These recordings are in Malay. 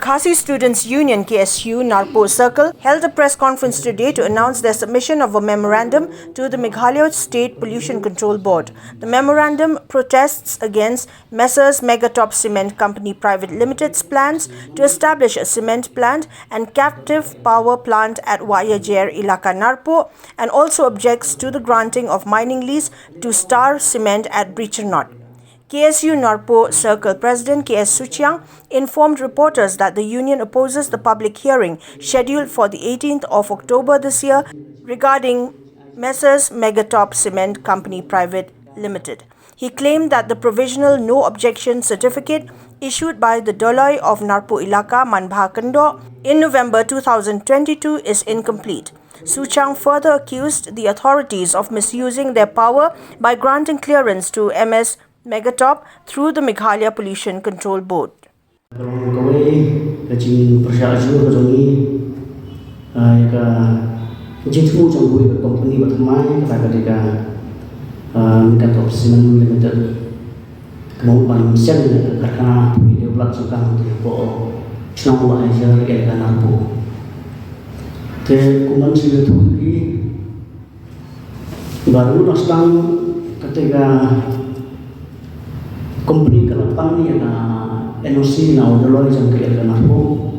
Khasi Students' Union KSU Narpo Circle held a press conference today to announce their submission of a memorandum to the Meghalaya State Pollution Control Board. The memorandum protests against Messrs Megatop Cement Company Private Limited's plans to establish a cement plant and captive power plant at Wayajer Ilaka Narpo, and also objects to the granting of mining lease to Star Cement at Breachernot. KSU Narpo Circle President K.S. Suchiang informed reporters that the union opposes the public hearing scheduled for the 18th of October this year regarding Messrs Megatop Cement Company Private Limited. He claimed that the provisional no objection certificate issued by the Doloi of Narpo Ilaka Manbhakando in November 2022 is incomplete. Suchiang further accused the authorities of misusing their power by granting clearance to MS Megatop through the Meghalaya Pollution Control Board. Company kelapa ni ada NOC na udaloi jang ke Ilka Narpo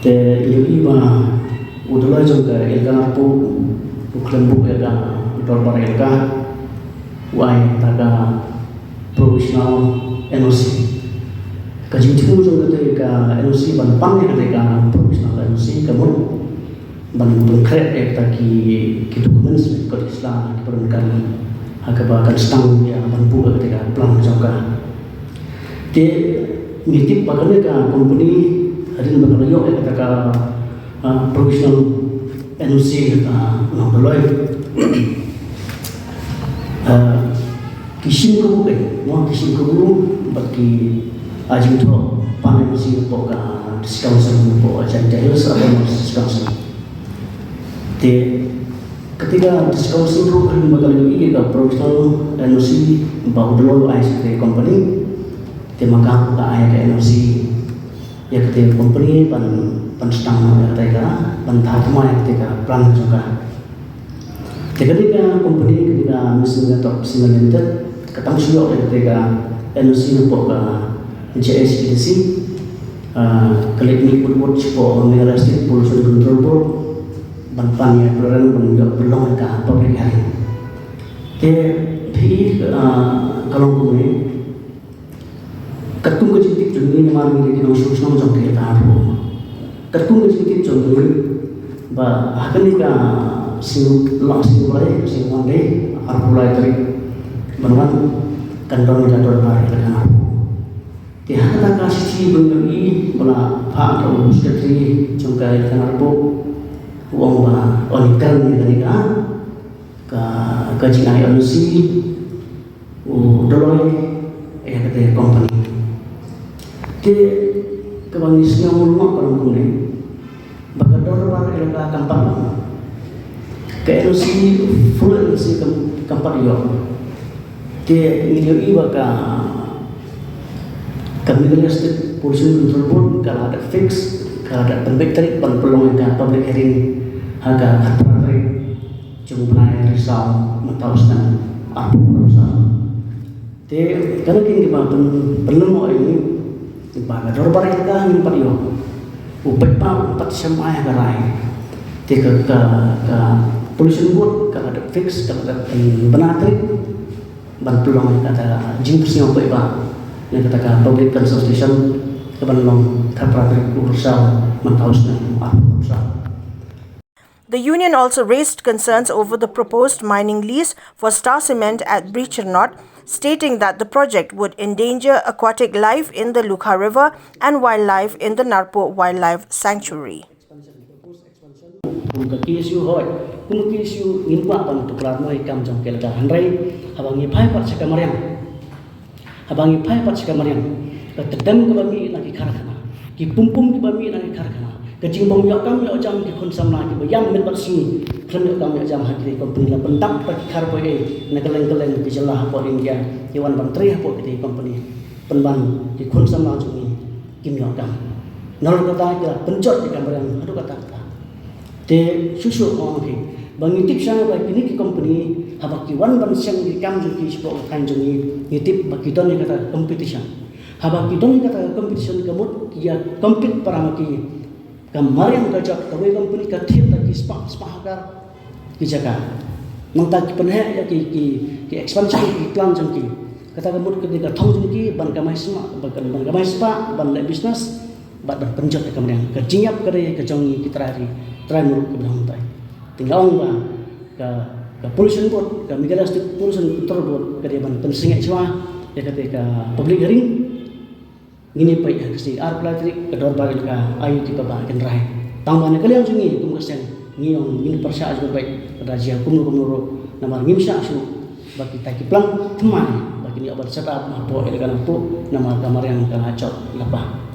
te iba udaloi jang ke Ilka Narpo bukan buku ada udal Ilka wai taga provisional NOC kaji tu jang ke NOC ban pang ni ke provisional NOC kamu ban konkret taki dokumen sebagai Islam diperlukan akabakan stang ya mampu ketika plan jangka. Di mitip bagaimana ka company hadin bagalayo ketika provisional NOC kata nangdoloi kisim ko bukan, mo kisim ko bagi ajin to panel si po ka discussion po ajan jahil sa discussion. Ketika diskusi itu kan bakal ini ke profesional NOC bahu dulu ICT company temaka ke ayat NOC ya ketika company pan stang ya ketika pan thakma ya ketika plan juga ketika company ketika misalnya top limited ketemu sudah ketika NOC nampak ke JSPDC klik buat support Meghalaya State Pollution Control Board bantuannya belum ada public hearing. Tapi kalau kami ketung kecintik joni memang memiliki usul sama jangkir tahu. Ketung kecintik joni, bah akan jika langsung mulai mandai mulai dari benar kandang jadwal hari lekan aku. Tiada kata kasih beli bela pak atau sekretari jangkir lekan aku. Uang ba onikan ni tadi ka jinai NOC Doloi kata company ke kebangsaan ulama kalau kuni bagador bar elaka kampan ke NOC full NOC kampan yo ke ngiyo iba ka Meghalaya State Pollution Control Board kalau ada fix kalau ada pembektarik peluang ke public hearing harga harga jumlah risau mentauskan apa perusahaan. Jadi kalau kini kita penuh ini dibaga dorbar kita ini padio, upet pau 4 semai garai. Jadi ke pollution board kalau ada fix kalau ada penatrik ban peluang kata jingpusnya upet ba, yang kata public consultation kebanong harga perusahaan mentauskan apa perusahaan. The union also raised concerns over the proposed mining lease for Star Cement at Breachernot, stating that the project would endanger aquatic life in the Lukha River and wildlife in the Narpo Wildlife Sanctuary. KSU hoy, kung KSU inpa pan tuklat mo ikam jang kelga hanrai, habang ipai pat sa kamarian, tedam kami lagi karakana, kipumpum kami lagi karakana. Kecing bom yak kami jam di konsam lagi bayam men bersini kerana kami jam hati company la pentak perkar boleh negeleng-geleng di celah apa India Iwan Bantri apa di company penban di konsam lagi kim yak kam nol kata kita pencot di kamar yang aduh kata kita te susu orang ki bang tip sana bagi ini ki company habaki wan ban siang di kam ki sport kan joni tip bagi don kata competition habaki don kata competition kamut ya compete para maki kamar yang kajak tawe company ka thip lagi spa hakar ki jaga nang tak penhe ya ki expansion ki plan jong ki kata kamut ketika thong jong ki ban kamai spa ban business bat berpenjat ke kemudian kejinyap kere ke jongi kita try muruk ke belakang tai tinggal orang ke pollution board ke Meghalaya State Pollution Control Board ke dia ban pensingai cuma ya ketika public hearing ngini pai ya kasi ar platrik ke dor bagel ka ayu ti baba ken rai tambahnya kalian sungi kum kesen ngiong ngini persa aja baik rajia kumur namar ngimsya asu bagi taki plan teman bagi ni obat setup mapo elegan po nama kamar yang kan acot lapah